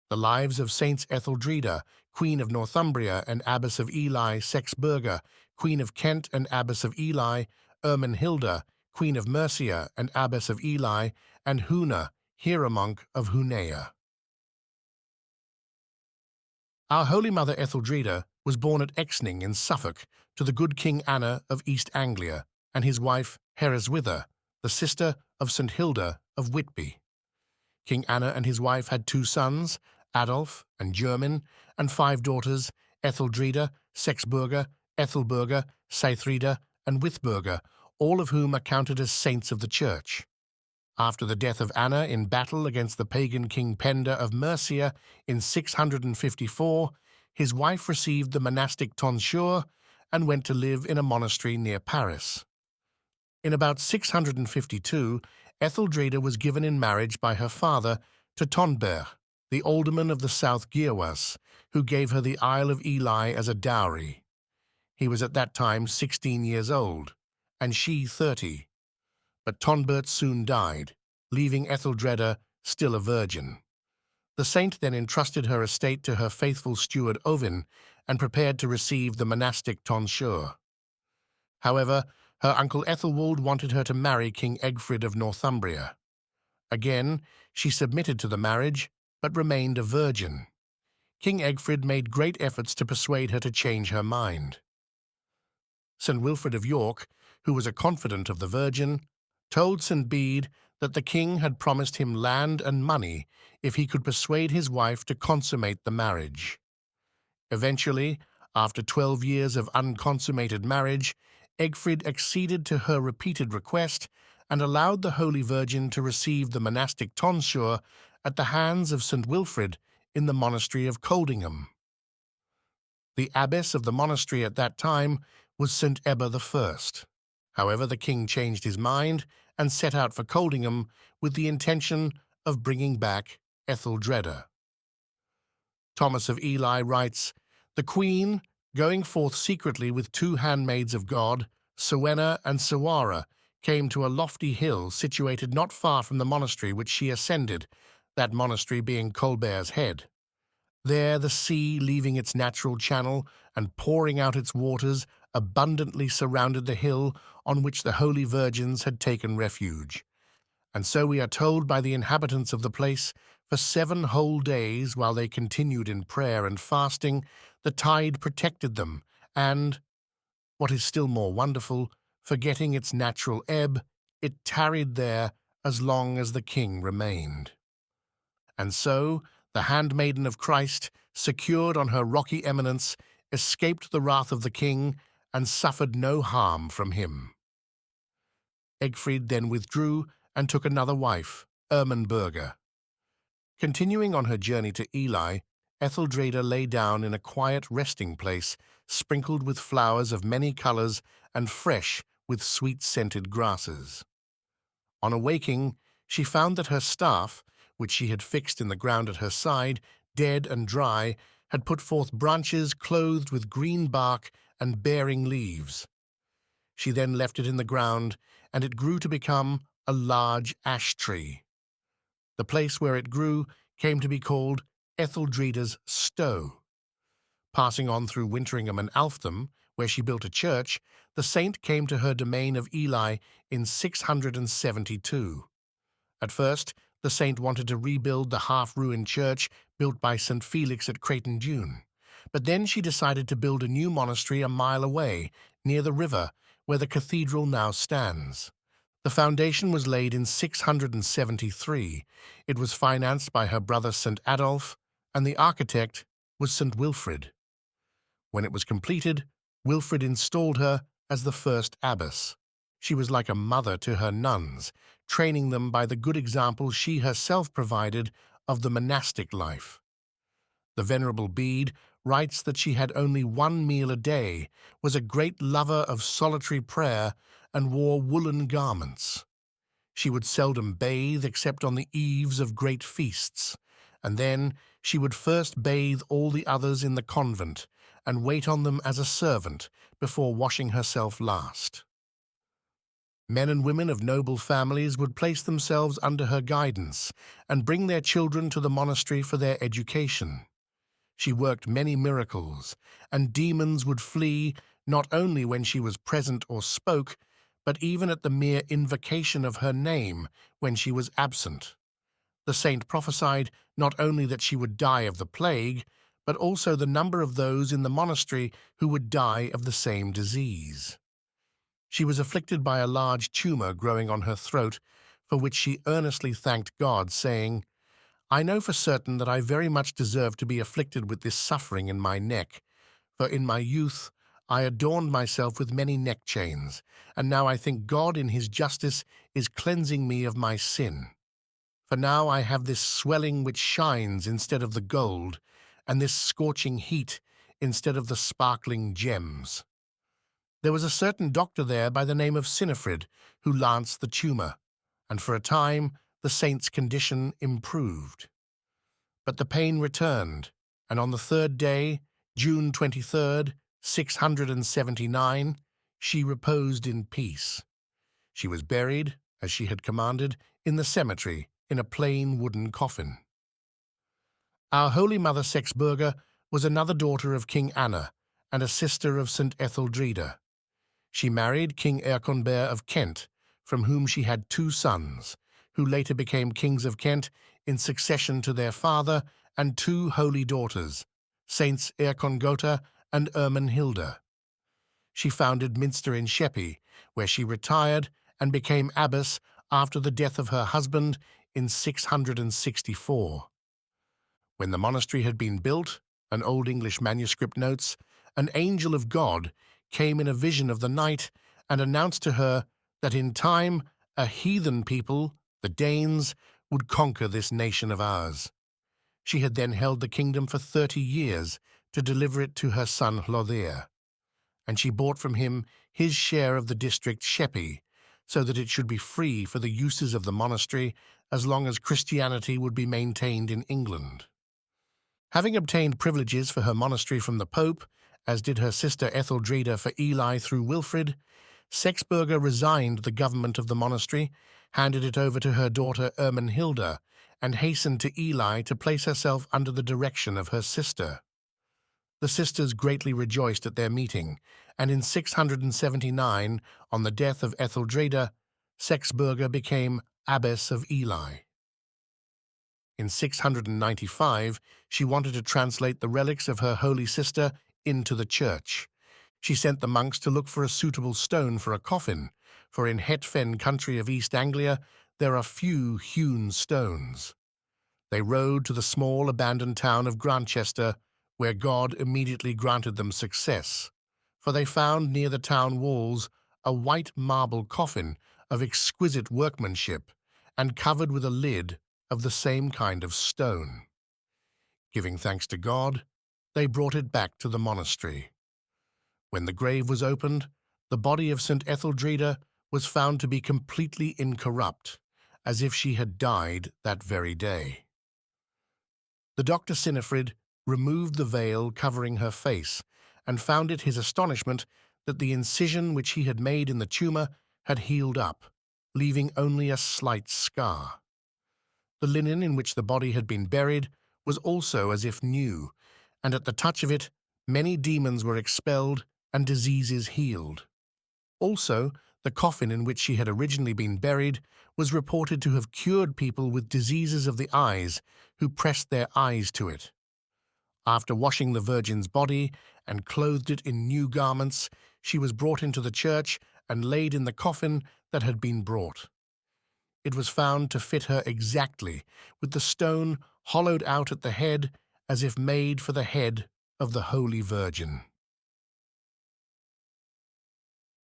The lives of Saints Etheldreda, Queen of Northumbria and Abbess of Ely, Sexburga, Queen of Kent and Abbess of Ely, Ermenhilda, Queen of Mercia and Abbess of Ely, and Huna, Hieromonk of Huneya. Our Holy Mother Etheldreda was born at Exning in Suffolk to the good King Anna of East Anglia and his wife Hieromonk, the sister of St. Hilda of Whitby. King Anna and his wife had 2 sons, Adolf and German, and 5 daughters, Etheldreda, Sexburga, Ethelburga, Etheldreda, and Withburga, all of whom are counted as saints of the Church. After the death of Anna in battle against the pagan King Penda of Mercia in 654, his wife received the monastic tonsure and went to live in a monastery near Paris. In about 652, Etheldreda was given in marriage by her father to Tonberg, the alderman of the South Gyrwas, who gave her the Isle of Ely as a dowry. He was at that time 16 years old, and she 30. But Tonbert soon died, leaving Etheldreda still a virgin. The saint then entrusted her estate to her faithful steward Ovin and prepared to receive the monastic tonsure. However, her uncle Ethelwald wanted her to marry King Egfrid of Northumbria. Again, she submitted to the marriage, but remained a virgin. King Egfrid made great efforts to persuade her to change her mind. St. Wilfrid of York, who was a confidant of the Virgin, told St. Bede that the king had promised him land and money if he could persuade his wife to consummate the marriage. Eventually, after 12 years of unconsummated marriage, Egfrid acceded to her repeated request and allowed the Holy Virgin to receive the monastic tonsure at the hands of St. Wilfrid in the monastery of Coldingham. The abbess of the monastery at that time was St. Ebba I. However, the king changed his mind and set out for Coldingham with the intention of bringing back Etheldreda. Thomas of Ely writes, "The queen, going forth secretly with 2 handmaids of God, Suenna and Sawara, came to a lofty hill situated not far from the monastery which she ascended, that monastery being Colbert's Head. There the sea, leaving its natural channel and pouring out its waters, abundantly surrounded the hill on which the holy virgins had taken refuge. And so we are told by the inhabitants of the place, for 7 whole days, while they continued in prayer and fasting, the tide protected them, and, what is still more wonderful, forgetting its natural ebb, it tarried there as long as the king remained. And so the handmaiden of Christ, secured on her rocky eminence, escaped the wrath of the king and suffered no harm from him." Egfrid then withdrew and took another wife, Ermenhilda. Continuing on her journey to Ely, Etheldreda lay down in a quiet resting place, sprinkled with flowers of many colors and fresh with sweet-scented grasses. On awaking, she found that her staff, which she had fixed in the ground at her side, dead and dry, had put forth branches clothed with green bark and bearing leaves. She then left it in the ground, and it grew to become a large ash tree. The place where it grew came to be called Etheldreda's Stow. Passing on through Winteringham and Alftham, where she built a church, the saint came to her domain of Ely in 672. At first, the saint wanted to rebuild the half-ruined church built by St. Felix at Creighton-Dune, but then she decided to build a new monastery a mile away, near the river, where the cathedral now stands. The foundation was laid in 673. It was financed by her brother St. Adolf, and the architect was St. Wilfrid. When it was completed, Wilfrid installed her as the first abbess. She was like a mother to her nuns, training them by the good example she herself provided of the monastic life. The Venerable Bede writes that she had only 1 meal a day, was a great lover of solitary prayer, and wore woolen garments. She would seldom bathe except on the eves of great feasts, and then she would first bathe all the others in the convent and wait on them as a servant before washing herself last. Men and women of noble families would place themselves under her guidance and bring their children to the monastery for their education. She worked many miracles, and demons would flee not only when she was present or spoke, but even at the mere invocation of her name when she was absent. The saint prophesied not only that she would die of the plague, but also the number of those in the monastery who would die of the same disease. She was afflicted by a large tumor growing on her throat, for which she earnestly thanked God, saying, "I know for certain that I very much deserve to be afflicted with this suffering in my neck, for in my youth I adorned myself with many neck chains, and now I think God in his justice is cleansing me of my sin. For now I have this swelling which shines instead of the gold, and this scorching heat instead of the sparkling gems." There was a certain doctor there by the name of Sinifrid who lanced the tumor, and for a time the saint's condition improved. But the pain returned, and on the third day, June 23rd, 679, she reposed in peace. She was buried, as she had commanded, in the cemetery in a plain wooden coffin. Our Holy Mother Sexburga was another daughter of King Anna and a sister of St. Etheldreda. She married King Ermenhilda of Kent, from whom she had 2 sons, who later became kings of Kent in succession to their father, and 2 holy daughters, Saints Ermenhilda and Ermenhilda. She founded Minster in Sheppey, where she retired and became abbess after the death of her husband in 664. When the monastery had been built, an Old English manuscript notes, an angel of God came in a vision of the night and announced to her that in time a heathen people, the Danes, would conquer this nation of ours. She had then held the kingdom for 30 years to deliver it to her son Hlothar, and she bought from him his share of the district Sheppey, so that it should be free for the uses of the monastery as long as Christianity would be maintained in England. Having obtained privileges for her monastery from the Pope, as did her sister Etheldreda for Ely through Wilfrid, Sexburga resigned the government of the monastery, handed it over to her daughter Ermenhilda, and hastened to Ely to place herself under the direction of her sister. The sisters greatly rejoiced at their meeting, and in 679, on the death of Etheldreda, Sexburga became Abbess of Ely. In 695, she wanted to translate the relics of her holy sister into the church. She sent the monks to look for a suitable stone for a coffin, for in Hetfen country of East Anglia there are few hewn stones. They rode to the small abandoned town of Grantchester, where God immediately granted them success, for they found near the town walls a white marble coffin of exquisite workmanship and covered with a lid of the same kind of stone. Giving thanks to God, they brought it back to the monastery. When the grave was opened, the body of St. Etheldreda was found to be completely incorrupt, as if she had died that very day. The doctor Sinifrid removed the veil covering her face, and found it his astonishment that the incision which he had made in the tumor had healed up, leaving only a slight scar. The linen in which the body had been buried was also as if new, and at the touch of it many demons were expelled and diseases healed. Also, the coffin in which she had originally been buried was reported to have cured people with diseases of the eyes who pressed their eyes to it. After washing the Virgin's body and clothed it in new garments, she was brought into the church and laid in the coffin that had been brought. It was found to fit her exactly, with the stone hollowed out at the head as if made for the head of the Holy Virgin.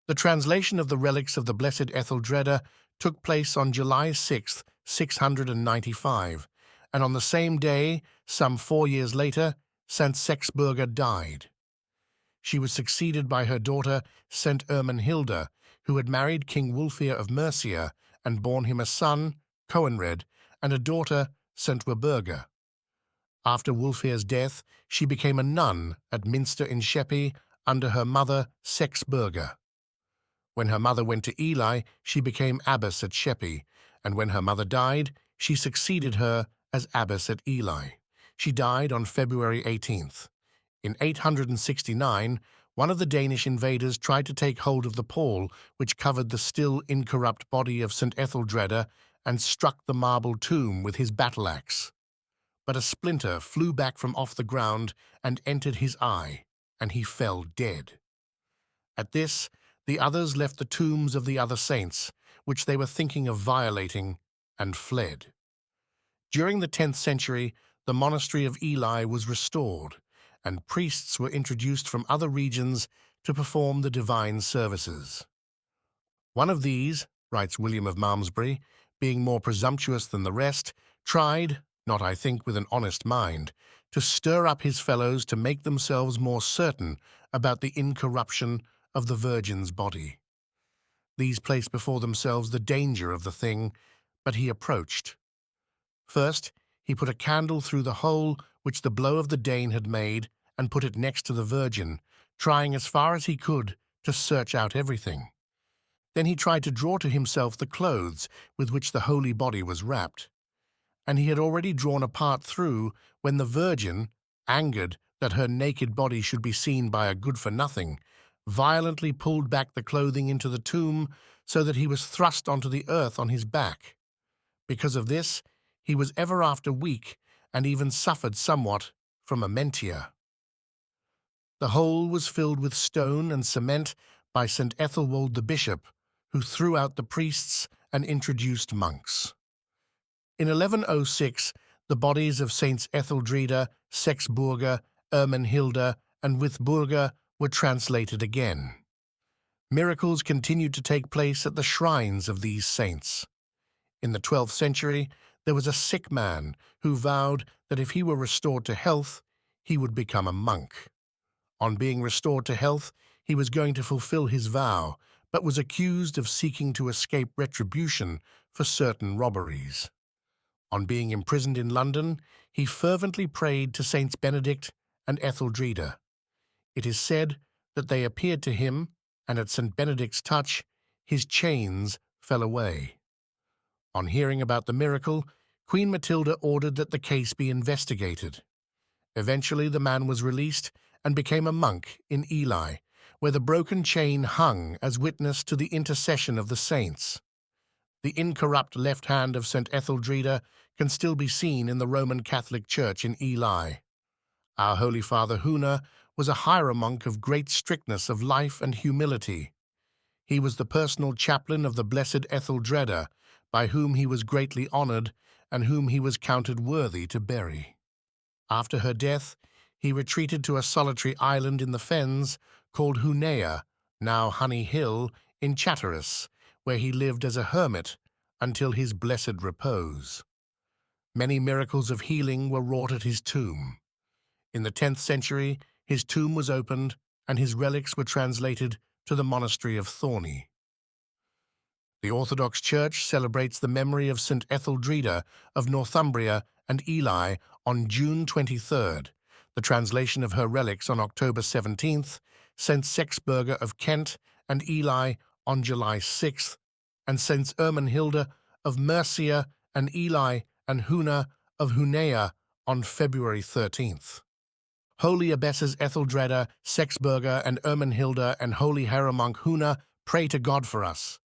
The translation of the relics of the Blessed Etheldreda took place on July 6, 695, and on the same day, some 4 years later, St. Sexburga died. She was succeeded by her daughter, St. Ermenhilda, who had married King Wulfhere of Mercia and borne him a son, Coenred, and a daughter, St. Werburga. After Wulfhere's death, she became a nun at Minster in Sheppey under her mother, Sexburga. When her mother went to Ely, she became abbess at Sheppey, and when her mother died, she succeeded her as abbess at Ely. She died on February 18th. In 869, one of the Danish invaders tried to take hold of the pall which covered the still incorrupt body of St. Etheldreda and struck the marble tomb with his battle-axe. But a splinter flew back from off the ground and entered his eye, and he fell dead. At this, the others left the tombs of the other saints, which they were thinking of violating, and fled. During the 10th century, the monastery of Ely was restored, and priests were introduced from other regions to perform the divine services. One of these, writes William of Malmesbury, being more presumptuous than the rest, tried, not I think with an honest mind, to stir up his fellows to make themselves more certain about the incorruption of the Virgin's body. These placed before themselves the danger of the thing, but he approached. First, he put a candle through the hole which the blow of the Dane had made and put it next to the Virgin, trying as far as he could to search out everything. Then he tried to draw to himself the clothes with which the holy body was wrapped. And he had already drawn a part through when the Virgin, angered that her naked body should be seen by a good-for-nothing, violently pulled back the clothing into the tomb so that he was thrust onto the earth on his back. Because of this, he was ever after weak and even suffered somewhat from amentia. The hole was filled with stone and cement by St. Ethelwold the bishop, who threw out the priests and introduced monks. In 1106, the bodies of Saints Etheldreda, Sexburga, Ermenhilda, and Withburga were translated again. Miracles continued to take place at the shrines of these saints. In the 12th century, there was a sick man who vowed that if he were restored to health, he would become a monk. On being restored to health, he was going to fulfill his vow, but was accused of seeking to escape retribution for certain robberies. On being imprisoned in London, he fervently prayed to Saints Benedict and Etheldreda. It is said that they appeared to him, and at St. Benedict's touch, his chains fell away. On hearing about the miracle, Queen Matilda ordered that the case be investigated. Eventually, the man was released and became a monk in Ely, where the broken chain hung as witness to the intercession of the saints. The incorrupt left hand of St. Etheldreda can still be seen in the Roman Catholic Church in Ely. Our Holy Father Huna was a hieromonk of great strictness of life and humility. He was the personal chaplain of the Blessed Etheldreda, by whom he was greatly honored and whom he was counted worthy to bury. After her death, he retreated to a solitary island in the fens called Huneya, now Honey Hill, in Chatteris, where he lived as a hermit until his blessed repose. Many miracles of healing were wrought at his tomb. In the 10th century, his tomb was opened and his relics were translated to the monastery of Thorney. The Orthodox Church celebrates the memory of St. Etheldreda of Northumbria and Ely on June 23rd, the translation of her relics on October 17th, St. Sexburga of Kent and Ely on July 6th, and St. Ermenhilda of Mercia and Ely and Huna of Huneya on February 13th. Holy Abbesses Etheldreda, Sexburga, and Ermenhilda, and Holy Hieromonk Huna, pray to God for us.